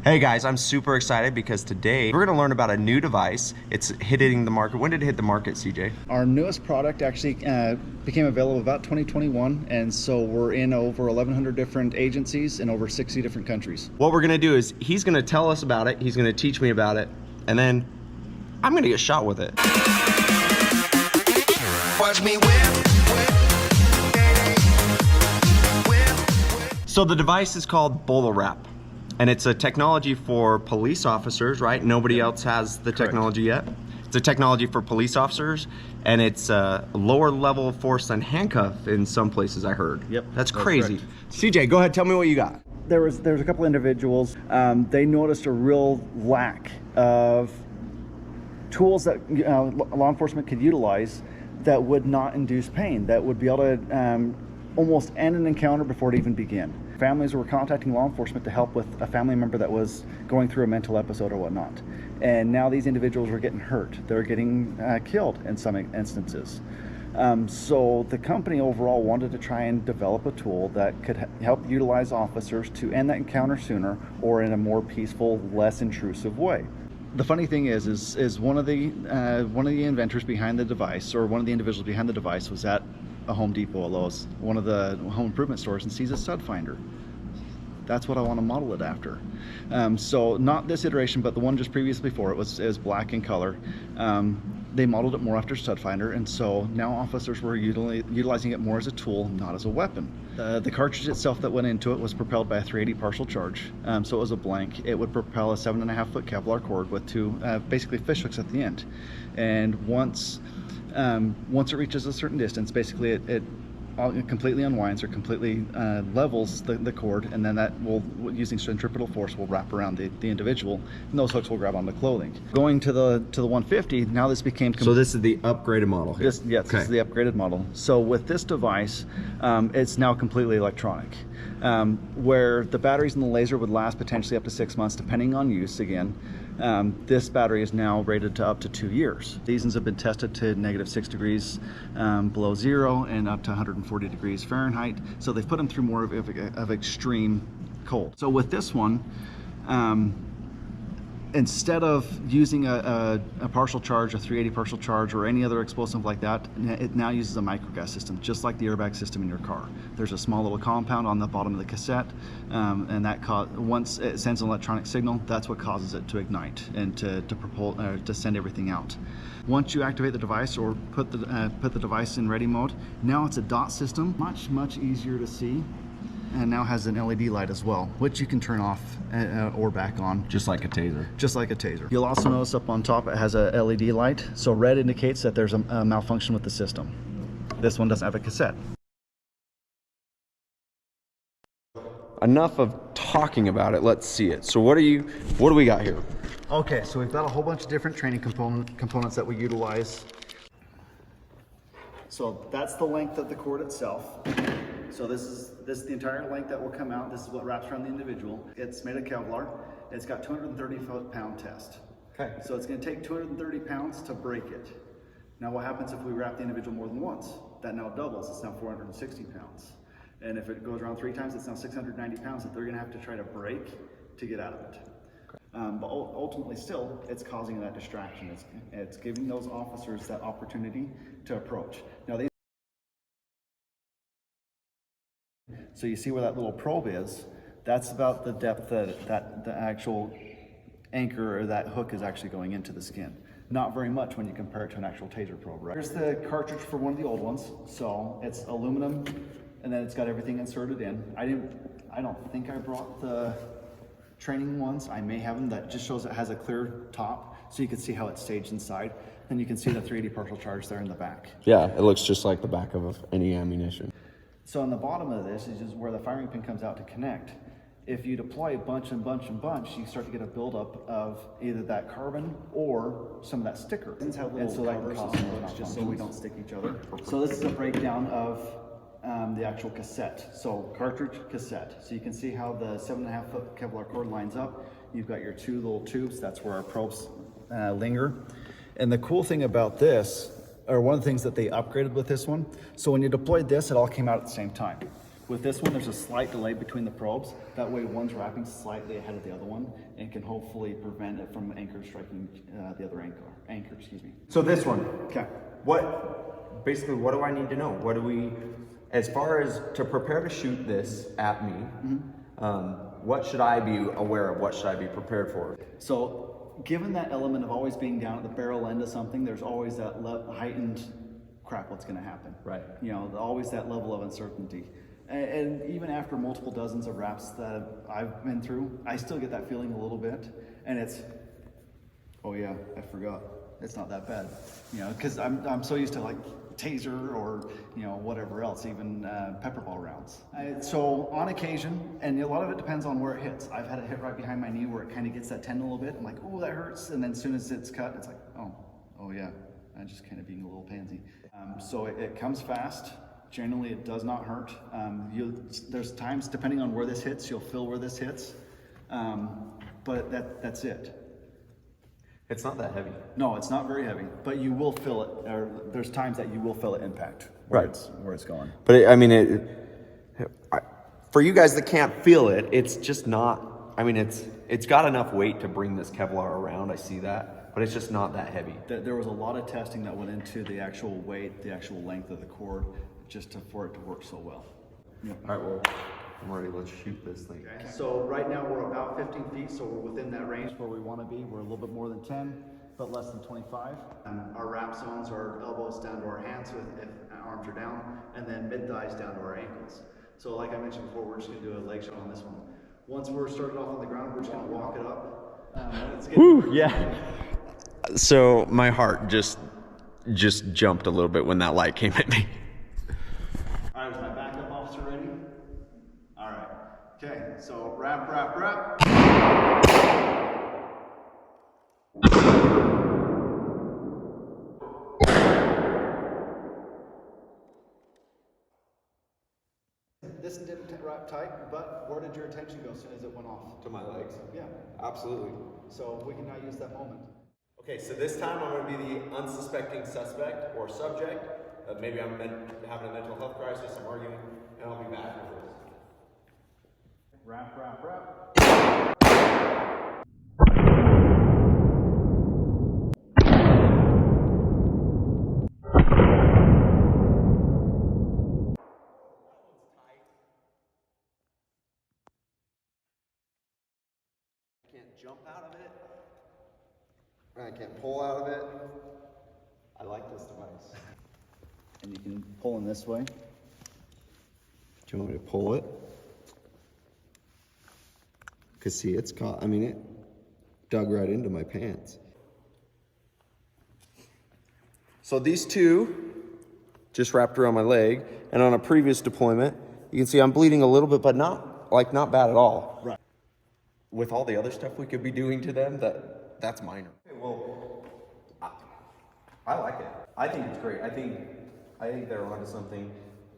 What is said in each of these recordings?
Hey guys, I'm super excited because today we're going to learn about a new device. It's hitting the market. When did it hit the market, CJ? Our newest product actually became available about 2021, and so we're in over 1,100 different agencies in over 60 different countries. What we're going to do is he's going to tell us about it, he's going to teach me about it, and then I'm going to get shot with it. Watch me whip. So the device is called BolaWrap. And it's a technology for police officers, right? Nobody else has the technology yet. It's a technology for police officers, and it's a lower level of force than handcuff in some places, I heard. Yep. That's crazy. CJ, go ahead, tell me what you got. There's a couple individuals, they noticed a real lack of tools that law enforcement could utilize that would not induce pain, that would be able to almost end an encounter before it even began. Families were contacting law enforcement to help with a family member that was going through a mental episode or whatnot. And now these individuals were getting hurt. They're getting killed in some instances. So the company overall wanted to try and develop a tool that could help utilize officers to end that encounter sooner or in a more peaceful, less intrusive way. The funny thing is one of the inventors behind the device, or one of the individuals behind the device, was at a Home Depot, a Lowe's, one of the home improvement stores, and sees a stud finder. That's what I want to model it after. So not this iteration, but the one just previously before, it was black in color. They modeled it more after stud finder, and so now officers were utilizing it more as a tool, not as a weapon. The cartridge itself that went into it was propelled by a 380 partial charge, so it was a blank. It would propel a 7.5-foot Kevlar cord with two basically fish hooks at the end. And once it reaches a certain distance, basically it completely unwinds or completely levels the cord, and then that will, using centripetal force, will wrap around the individual, and those hooks will grab onto clothing. Going to the 150, now this became... So this is the upgraded model here? Yes, okay. This is the upgraded model. So with this device, it's now completely electronic. Where the batteries and the laser would last potentially up to 6 months, depending on use again. This battery is now rated to up to 2 years. These ones have been tested to -6 degrees below zero and up to 140 degrees Fahrenheit. So they've put them through more of extreme cold. So with this one, instead of using a partial charge, a 380 partial charge, or any other explosive like that, it now uses a microgas system, just like the airbag system in your car. There's a small little compound on the bottom of the cassette, and that once it sends an electronic signal, that's what causes it to ignite and to send everything out. Once you activate the device or put the device in ready mode, now it's a dot system, much easier to see. And now has an LED light as well, which you can turn off or back on. Just like a taser. Just like a taser. You'll also notice up on top it has a LED light. So red indicates that there's a malfunction with the system. This one doesn't have a cassette. Enough of talking about it, let's see it. So what do we got here? Okay, so we've got a whole bunch of different training components that we utilize. So that's the length of the cord itself. So this is the entire length that will come out. This is what wraps around the individual. It's made of Kevlar. It's got 230 pound test. Okay. So it's going to take 230 pounds to break it. Now what happens if we wrap the individual more than once? That now doubles. It's now 460 pounds. And if it goes around 3 times, it's now 690 pounds that they're going to have to try to break to get out of it. But ultimately still, it's causing that distraction. It's giving those officers that opportunity to approach. Now so you see where that little probe is, that's about the depth that the actual anchor or that hook is actually going into the skin. Not very much when you compare it to an actual taser probe, right? Here's the cartridge for one of the old ones. So it's aluminum, and then it's got everything inserted in. I don't think I brought the training ones. I may have them. That just shows it has a clear top, so you can see how it's staged inside. Then you can see the 380 partial charge there in the back. Yeah, it looks just like the back of any ammunition. So on the bottom of this is just where the firing pin comes out to connect. If you deploy a bunch, you start to get a buildup of either that carbon or some of that sticker. And so that can cause some hooks just so we don't stick each other. So this is a breakdown of the actual cassette. So cartridge, cassette. So you can see how the 7.5-foot Kevlar cord lines up. You've got your 2 little tubes. That's where our probes linger. And the cool thing about this, or one of the things that they upgraded with this one, so when you deployed this, it all came out at the same time. With this one, there's a slight delay between the probes. That way one's wrapping slightly ahead of the other one and can hopefully prevent it from anchor striking the other anchor, excuse me. So this one, Okay. basically what do I need to know? What do we, as far as to prepare to shoot this at me, what should I be aware of? What should I be prepared for? So given that element of always being down at the barrel end of something, there's always that heightened crap, what's gonna happen? Right. You know, always that level of uncertainty. And even after multiple dozens of wraps that I've been through, I still get that feeling a little bit. And it's, oh yeah, I forgot. It's not that bad. You know, because I'm so used to like taser or, you know, whatever else, even pepper ball rounds. So on occasion, and a lot of it depends on where it hits. I've had it hit right behind my knee where it kind of gets that tendon a little bit. I'm like, oh, that hurts. And then as soon as it's cut, it's like, oh yeah, I'm just kind of being a little pansy. So it comes fast. Generally, it does not hurt. There's times, depending on where this hits, you'll feel where this hits, but that's it. It's not that heavy. No, it's not very heavy, but you will feel it. Or there's times that you will feel it impact where it's going. But I mean, for you guys that can't feel it, it's just not. I mean, it's got enough weight to bring this Kevlar around. I see that, but it's just not that heavy. There was a lot of testing that went into the actual weight, the actual length of the cord, just for it to work so well. All right, well, I'm ready. Let's shoot this thing. Okay. So right now we're about 15 feet, so we're within that range where we want to be. We're a little bit more than 10, but less than 25. Our wrap zones are elbows down to our hands if arms are down, and then mid-thighs down to our ankles. So like I mentioned before, we're just going to do a leg shot on this one. Once we're started off on the ground, we're just going to walk it up. Woo, yeah. So my heart just jumped a little bit when that light came at me. All right, is my backup officer ready? All right. Okay, so wrap. This didn't wrap tight, but where did your attention go as soon as it went off? To my legs. Yeah. Absolutely. So we can now use that moment. Okay, so this time I'm going to be the unsuspecting suspect or subject. Maybe I'm having a mental health crisis, I'm arguing, and I'll be back with this. Wrap. I can't jump out of it. I can't pull out of it. I like this device. And you can pull in this way. Do you want me to pull it? Because see, it's caught, I mean, it dug right into my pants. So these two just wrapped around my leg, and on a previous deployment, you can see I'm bleeding a little bit, but not bad at all. Right. With all the other stuff we could be doing to them, that's minor. Okay, well, I like it. I think it's great. I think they're onto something.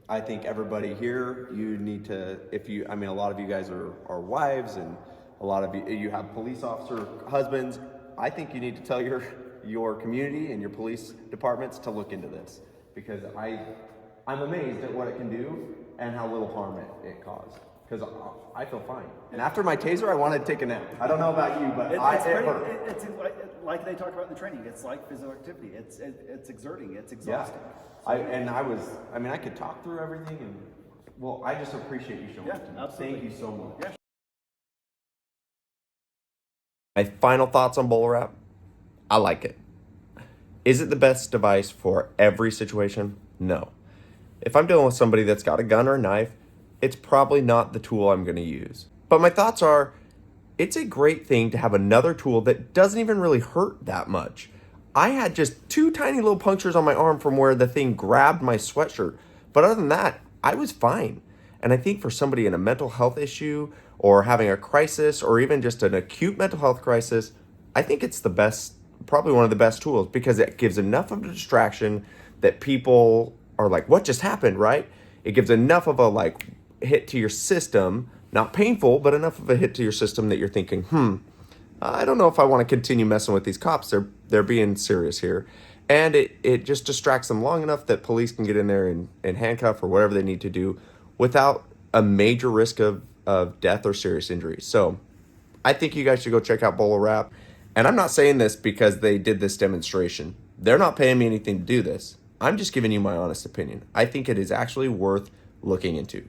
I think everybody here, you need to, a lot of you guys are wives, and a lot of you have police officer husbands. I think you need to tell your community and your police departments to look into this, because I'm amazed at what it can do and how little harm it caused. Because I feel fine. And after my taser, I wanted to take a nap. I don't know about you, but it hurt. It's like they talked about in the training. It's like physical activity. It's exerting. It's exhausting. Yeah. I could talk through everything, and well, I just appreciate you showing it to me. Absolutely. Thank you so much. Yeah. My final thoughts on BolaWrap. I like it. Is it the best device for every situation? No. If I'm dealing with somebody that's got a gun or a knife, it's probably not the tool I'm going to use. But my thoughts are, it's a great thing to have another tool that doesn't even really hurt that much. I had just 2 tiny little punctures on my arm from where the thing grabbed my sweatshirt. But other than that, I was fine. And I think for somebody in a mental health issue or having a crisis or even just an acute mental health crisis, I think it's the best, probably one of the best tools, because it gives enough of a distraction that people are like, what just happened, right? It gives enough of a hit to your system, not painful, but enough of a hit to your system that you're thinking, I don't know if I want to continue messing with these cops. They're being serious here. And it just distracts them long enough that police can get in there and handcuff or whatever they need to do without a major risk of death or serious injury. So I think you guys should go check out BolaWrap. And I'm not saying this because they did this demonstration. They're not paying me anything to do this. I'm just giving you my honest opinion. I think it is actually worth looking into.